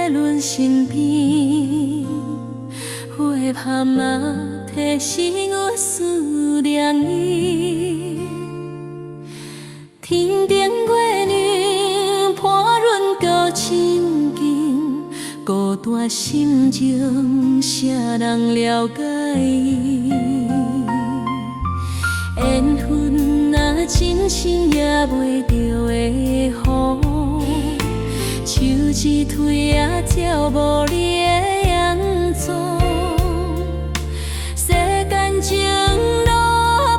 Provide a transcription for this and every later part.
阮身边，花香啊，提示我思念伊。天顶月亮伴阮到深更，孤单心情，谁人了解伊？缘分若真心也袂着的雨，手一推也照无你的影踪。世间情路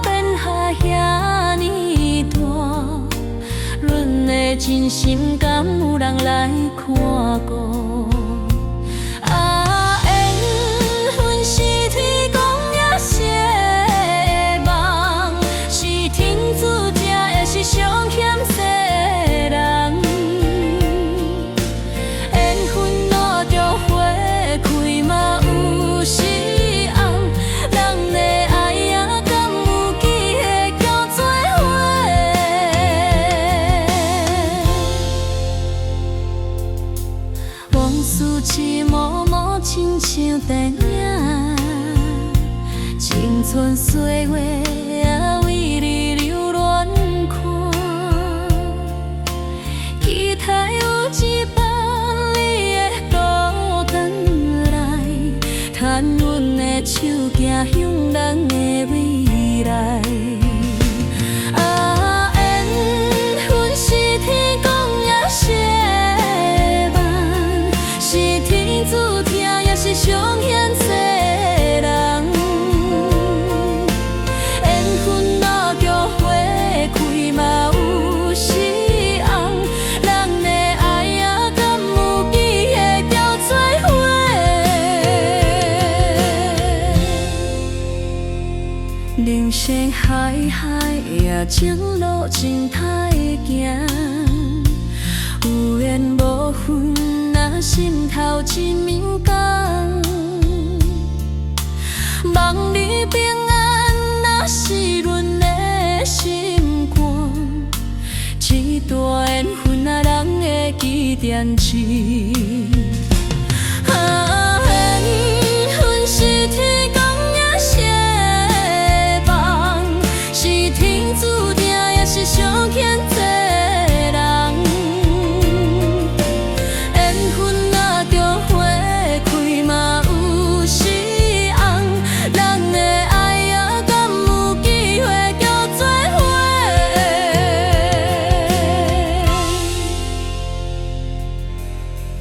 变化遐尼大，阮的真心敢有人来看顾？一幕幕亲像电影，青春岁月啊为你流连看，期待有一班你会倒转来，牵阮的手行向咱的未来。上险世人，缘分若着花开嘛有时红，人的爱啊敢有机会交做伙？人生海海也情路真歹行，有缘无分。心头真敏感，望你平安，若是阮的心肝，一段缘分啊，人会记惦记。缘分是天公也相帮，是天注定也是上天做。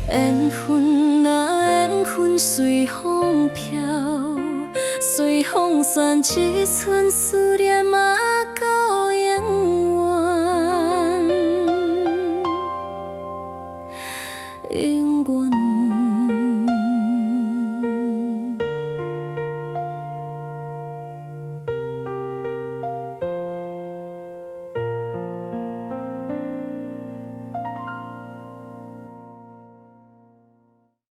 缘分啊，缘分随风飘，随风散，一寸思念嘛。